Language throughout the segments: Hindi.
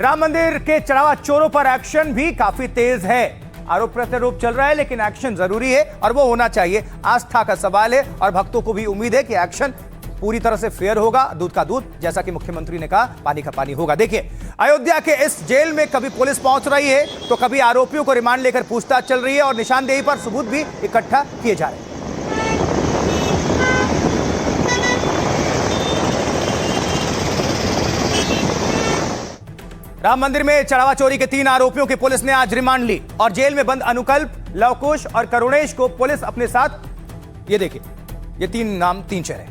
राम मंदिर के चढ़ावा चोरों पर एक्शन भी काफी तेज है। आरोप प्रत्यारोप चल रहा है, लेकिन एक्शन जरूरी है और वो होना चाहिए। आस्था का सवाल है और भक्तों को भी उम्मीद है कि एक्शन पूरी तरह से फेयर होगा, दूध का दूध, जैसा कि मुख्यमंत्री ने कहा, पानी का पानी होगा। देखिए, अयोध्या के इस जेल में कभी पुलिस पहुंच रही है तो कभी आरोपियों को रिमांड लेकर पूछताछ चल रही है और निशानदेही पर सबूत भी इकट्ठा किए जा रहे हैं। राम मंदिर में चढ़ावा चोरी के 3 आरोपियों की पुलिस ने आज रिमांड ली और जेल में बंद अनुकल्प, लवकुश और करुणेश को पुलिस अपने साथ, ये देखिए, ये 3 नाम 3 चेहरे।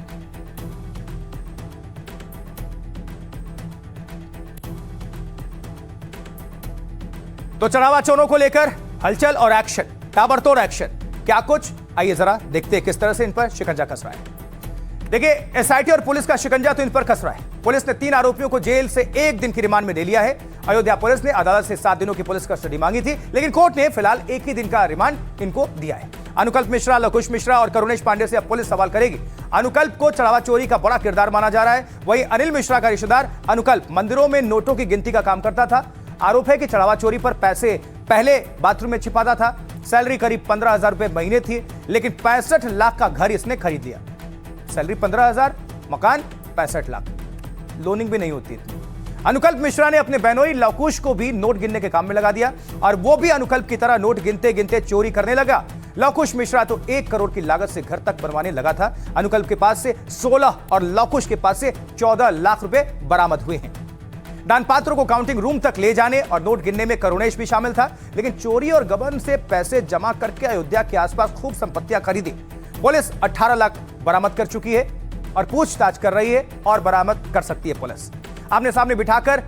तो चढ़ावा चोरों को लेकर हलचल और एक्शन, ताबड़तोड़ एक्शन। क्या कुछ, आइए जरा देखते हैं किस तरह से इन पर शिकंजा कस रहा है। देखिए, एसआईटी और पुलिस का शिकंजा तो इन पर कस रहा है। पुलिस ने 3 आरोपियों को जेल से 1 दिन की रिमांड में ले लिया है। अयोध्या पुलिस ने अदालत से 7 दिनों की पुलिस कस्टडी मांगी थी, लेकिन कोर्ट ने फिलहाल 1 ही दिन का रिमांड इनको दिया है। अनुकल्प मिश्रा, लवकुश मिश्रा और करुणेश पांडे से अब पुलिस सवाल करेगी। अनुकल्प को चढ़ावा चोरी का बड़ा किरदार माना जा रहा है। वहीं अनिल मिश्रा का रिश्तेदार अनुकल्प मंदिरों में नोटों की गिनती का काम करता था। आरोप है कि चढ़ावा चोरी पर पैसे पहले बाथरूम में छिपाता था। सैलरी करीब 15,000 रुपए महीने थी, लेकिन 65 लाख का घर इसने खरीद लिया। सैलरी 15,000, मकान 65 लाख, लोनिंग भी नहीं होती थी। अनुकल्प मिश्रा ने अपने बहनोई लवकुश को भी नोट गिनने के काम में लगा दिया और वो भी अनुकल्प की तरह नोट गिनते गिनते चोरी करने लगा। लवकुश मिश्रा तो 1 करोड़ की लागत से घर तक बनवाने लगा था। अनुकल्प के पास से 16 और लवकुश के पास से 14 लाख रुपए बरामद हुए हैं। दानपात्रों को काउंटिंग रूम तक ले जाने और नोट गिनने में करुणेश भी शामिल था, लेकिन चोरी और गबन से पैसे जमा करके अयोध्या के आसपास खूब संपत्तियां खरीदी। पुलिस 18 लाख बरामद कर चुकी है और पूछताछ कर रही है और बरामद कर सकती है। पुलिस आमने सामने बिठाकर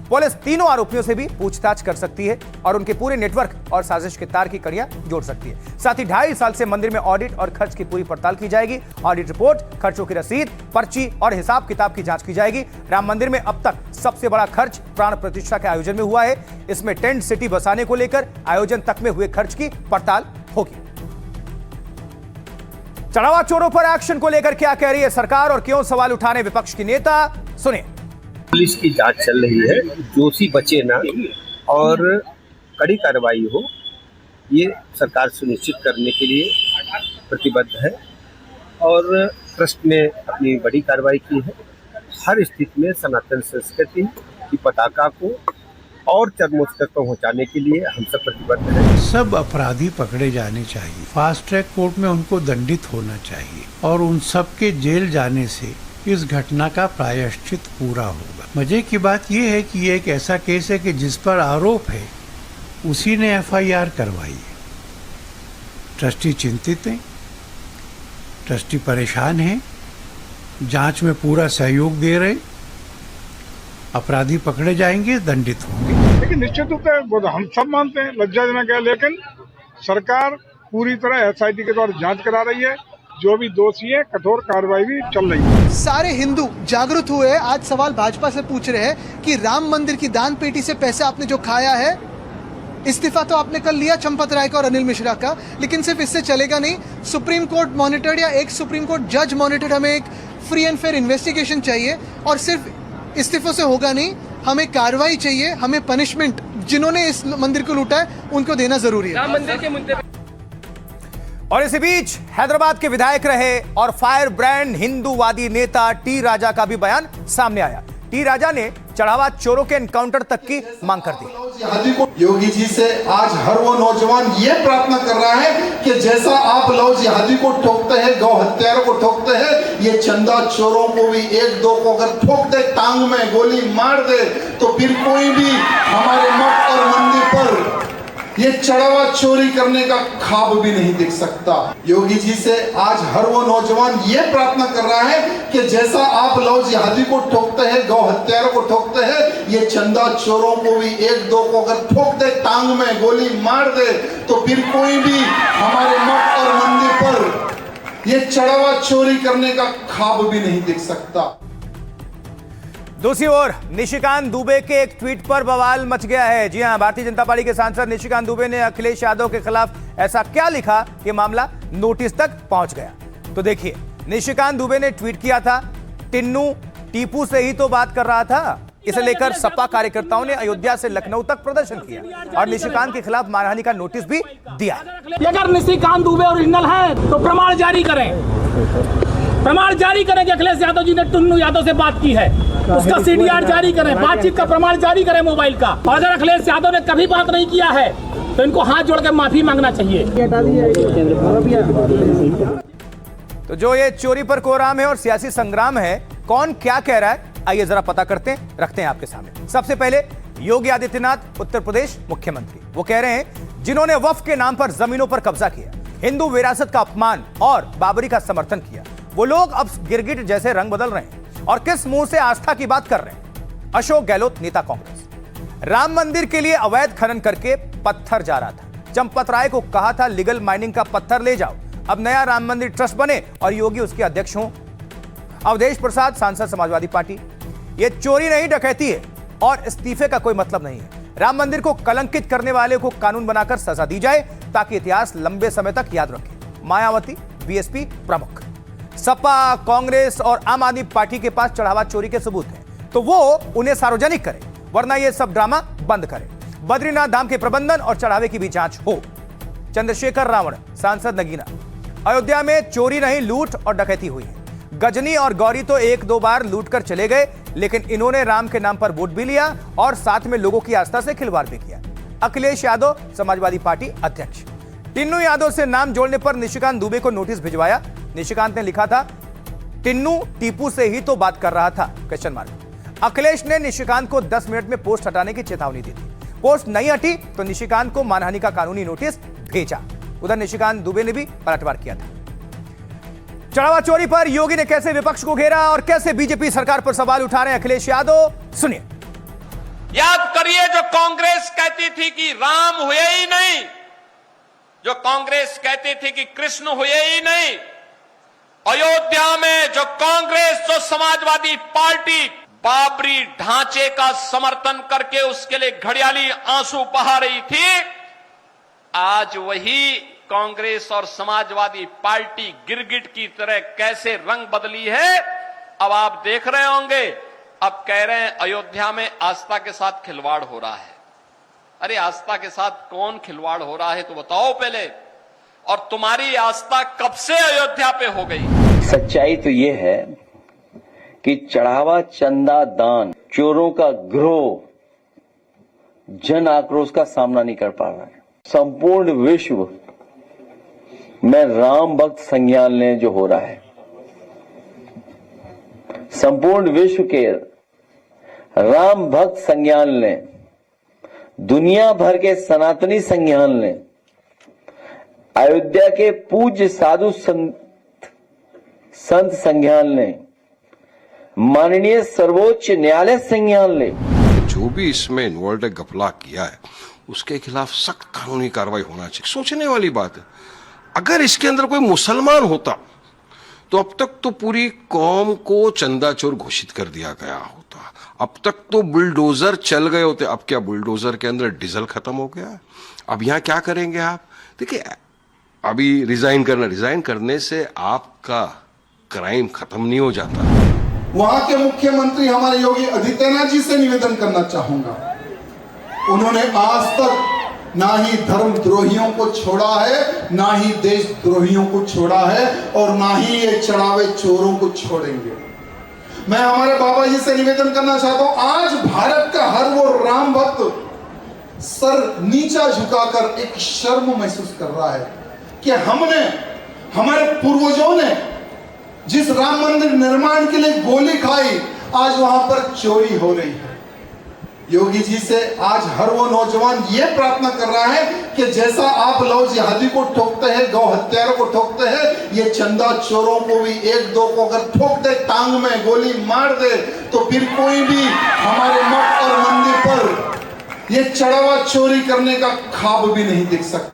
पुलिस तीनों आरोपियों से भी पूछताछ कर सकती है और उनके पूरे नेटवर्क और साजिश के तार की कड़ियां जोड़ सकती है। साथ ही 2.5 साल से मंदिर में ऑडिट और खर्च की पूरी पड़ताल की जाएगी। ऑडिट रिपोर्ट, खर्चों की रसीद, पर्ची और हिसाब किताब की जांच की जाएगी। राम मंदिर में अब तक सबसे बड़ा खर्च प्राण प्रतिष्ठा के आयोजन में हुआ है। इसमें टेंट सिटी बसाने को लेकर आयोजन तक में हुए खर्च की पड़ताल होगी। चढ़ावा चोरों पर एक्शन को लेकर क्या कह रही है सरकार और क्यों सवाल उठाने विपक्ष की नेता, सुनिए। पुलिस की जांच चल रही है, दोषी बचे ना और कड़ी कार्रवाई हो, ये सरकार सुनिश्चित करने के लिए प्रतिबद्ध है और ट्रस्ट ने अपनी बड़ी कार्रवाई की है। हर स्थिति में सनातन संस्कृति की पताका को और चरमोत्कर्ष तक पहुंचाने के लिए हम सब प्रतिबद्ध हैं। सब अपराधी पकड़े जाने चाहिए, फास्ट ट्रैक कोर्ट में उनको दंडित होना चाहिए और उन सब के जेल जाने से इस घटना का प्रायश्चित पूरा होगा। मजे की बात यह है कि ये एक ऐसा केस है कि जिस पर आरोप है उसी ने एफआईआर करवाई है। ट्रस्टी चिंतित हैं, ट्रस्टी परेशान हैं, जांच में पूरा सहयोग दे रहे, अपराधी पकड़े जाएंगे, दंडित होंगे। लेकिन निश्चित रूप से हम सब मानते हैं लज्जाजनक है, लेकिन सरकार पूरी तरह एसआईटी के द्वारा जांच करा रही है। जो भी दोषी है कठोर कार्रवाई भी चल रही है। सारे हिंदू जागरूक हुए हैं। आज सवाल भाजपा से पूछ रहे हैं कि राम मंदिर की दान पेटी से पैसे आपने जो खाया है, इस्तीफा तो आपने कल लिया चंपत राय का और अनिल मिश्रा का, लेकिन सिर्फ इससे चलेगा नहीं। सुप्रीम कोर्ट मॉनिटर्ड या एक सुप्रीम कोर्ट जज मॉनिटर्ड, हमें एक फ्री एंड फेयर इन्वेस्टिगेशन चाहिए और सिर्फ इस्तीफों से होगा नहीं, हमें कार्रवाई चाहिए, हमें पनिशमेंट जिन्होंने इस मंदिर को लूटा है उनको देना जरूरी है। राम मंदिर के मुद्दे और इसी बीच हैदराबाद के विधायक रहे और फायर ब्रांड हिंदूवादी नेता टी राजा का भी बयान सामने आया। टी राजा ने चढ़ावा चोरों के एनकाउंटर तक की मांग कर दी। योगी जी से आज हर वो नौजवान ये प्रार्थना कर रहा है कि जैसा आप लव जिहादी को ठोकते हैं, गौ हत्यारों को ठोकते हैं, ये चंदा चोरों को भी 1-2 को अगर ठोक दे, टांग में गोली मार दे, तो फिर कोई भी हमारे मठ और मंदिर पर ये चढ़ावा चोरी करने का ख्वाब भी नहीं देख सकता। योगी जी से आज हर वो नौजवान ये प्रार्थना कर रहा है कि जैसा आप लव जिहादी को ठोकते हैं, गौ हत्यारों को ठोकते हैं, ये चंदा चोरों को भी 1-2 को अगर ठोक दे, टांग में गोली मार दे, तो फिर कोई भी हमारे मठ और मंदिर पर ये चढ़ावा चोरी करने का ख्वाब भी नहीं देख सकता। दूसरी ओर निशिकांत दुबे के एक ट्वीट पर बवाल मच गया है। जी हां, भारतीय जनता पार्टी के सांसद निशिकांत दुबे ने अखिलेश यादव के खिलाफ ऐसा क्या लिखा कि मामला नोटिस तक पहुंच गया। तो देखिए, निशिकांत दुबे ने ट्वीट किया था, टिन्नू टीपू से ही तो बात कर रहा था, इसे लेकर सपा कार्यकर्ताओं ने अयोध्या से लखनऊ तक प्रदर्शन किया और निशिकांत के खिलाफ मानहानि का नोटिस भी दिया। अगर निशिकांत दुबे ओरिजिनल है तो प्रमाण जारी करें, प्रमाण जारी करें कि अखिलेश यादव जी ने टुन्नू यादव से बात की है, उसका सीडीआर जारी करें, बातचीत का प्रमाण जारी करें मोबाइल का। और अगर अखिलेश यादव ने कभी बात नहीं किया है तो इनको हाथ जोड़ के माफी मांगना चाहिए। तो जो ये चोरी पर कोराम है और सियासी संग्राम है, कौन क्या कह रहा है, आइए जरा पता करते हैं, रखते हैं आपके सामने। सबसे पहले योगी आदित्यनाथ, उत्तर प्रदेश मुख्यमंत्री, वो कह रहे हैं जिन्होंने वक्फ के नाम पर जमीनों पर कब्जा किया, हिंदू विरासत का अपमान और बाबरी का समर्थन किया, वो लोग अब गिरगिट जैसे रंग बदल रहे हैं और किस मुंह से आस्था की बात कर रहे हैं। अशोक गहलोत, नेता कांग्रेस, राम मंदिर के लिए अवैध खनन करके पत्थर जा रहा था, चंपत राय को कहा था लीगल माइनिंग का पत्थर ले जाओ, अब नया राम मंदिर ट्रस्ट बने और योगी उसके अध्यक्ष हों। अवधेश प्रसाद, सांसद समाजवादी पार्टी, यह चोरी नहीं डकैती है और इस्तीफे का कोई मतलब नहीं है। राम मंदिर को कलंकित करने वाले को कानून बनाकर सजा दी जाए ताकि इतिहास लंबे समय तक याद रखे। मायावती, बीएसपी प्रमुख, सपा, कांग्रेस और आम आदमी पार्टी के पास चढ़ावा चोरी के सबूत हैं तो वो उन्हें सार्वजनिक करे, वरना यह सब ड्रामा बंद करे। बद्रीनाथ धाम के प्रबंधन और चढ़ावे की भी जांच हो। चंद्रशेखर रावण, सांसद नगीना, अयोध्या में चोरी नहीं लूट और डकैती हुई है। गजनी और गौरी तो एक दो बार लूट कर चले गए, लेकिन इन्होंने राम के नाम पर वोट भी लिया और साथ में लोगों की आस्था से खिलवाड़ भी किया। अखिलेश यादव, समाजवादी पार्टी अध्यक्ष, टिन्नू यादव से नाम जोड़ने पर निशिकांत दुबे को नोटिस भिजवाया। निशिकांत ने लिखा था टिन्नू टीपू से ही तो बात कर रहा था, क्वेश्चन मार्क। अखिलेश ने निशिकांत को 10 मिनट में पोस्ट हटाने की चेतावनी दी थी। पोस्ट नहीं हटी तो निशिकांत को मानहानि का कानूनी नोटिस भेजा। उधर निशिकांत दुबे ने भी पलटवार किया था। चढ़ावा चोरी पर योगी ने कैसे विपक्ष को घेरा और कैसे बीजेपी सरकार पर सवाल उठा रहे हैं अखिलेश यादव, सुनिए। याद करिए, जो कांग्रेस कहती थी कि राम हुए ही नहीं, जो कांग्रेस कहती थी कि कृष्ण हुए ही नहीं, अयोध्या में जो कांग्रेस, जो समाजवादी पार्टी बाबरी ढांचे का समर्थन करके उसके लिए घड़ियाली आंसू बहा रही थी, आज वही कांग्रेस और समाजवादी पार्टी गिरगिट की तरह कैसे रंग बदली है, अब आप देख रहे होंगे। अब कह रहे हैं अयोध्या में आस्था के साथ खिलवाड़ हो रहा है। अरे आस्था के साथ कौन खिलवाड़ हो रहा है तो बताओ पहले, और तुम्हारी आस्था कब से अयोध्या पे हो गई? सच्चाई तो ये है कि चढ़ावा, चंदा, दान, चोरों का गिरोह जन आक्रोश का सामना नहीं कर पा रहा है। संपूर्ण विश्व में राम भक्त संज्ञान लें जो हो रहा है, संपूर्ण विश्व के राम भक्त संज्ञान लें, दुनिया भर के सनातनी संज्ञान लें, अयोध्या के पूज्य साधु संत संज्ञान लें, माननीय सर्वोच्च न्यायालय संज्ञान लें। जो भी इसमें इन्वॉल्व है, घपला किया है, उसके खिलाफ सख्त कानूनी कार्रवाई होना चाहिए। सोचने वाली बात है, अगर इसके अंदर कोई मुसलमान होता तो अब तक तो पूरी कौम को चंदा चोर घोषित कर दिया गया होता, अब तक तो बुलडोजर चल गए होते। अब क्या बुलडोजर के अंदर डीजल खत्म हो गया? अब यहां क्या करेंगे आप? देखिए, अभी रिजाइन करने से आपका क्राइम खत्म नहीं हो जाता। वहां के मुख्यमंत्री हमारे योगी आदित्यनाथ जी से निवेदन करना चाहूंगा, उन्होंने आज तक ना ही धर्मद्रोहियों को छोड़ा है, ना ही देशद्रोहियों को छोड़ा है और ना ही ये चढ़ावे चोरों को छोड़ेंगे। मैं हमारे बाबा जी से निवेदन करना चाहता हूं, आज भारत का हर वो राम भक्त सर नीचा झुकाकर एक शर्म महसूस कर रहा है कि हमने, हमारे पूर्वजों ने जिस राम मंदिर निर्माण के लिए गोली खाई, आज वहां पर चोरी हो रही है। योगी जी से आज हर वो नौजवान ये प्रार्थना कर रहा है कि जैसा आप लव जिहादी को ठोकते हैं, गौ हत्यारों को ठोकते हैं, ये चंदा चोरों को भी एक दो को अगर ठोक दे, टांग में गोली मार दे, तो फिर कोई भी हमारे मठ और मंदिर पर ये चढ़ावा चोरी करने का ख्वाब भी नहीं देख सकता।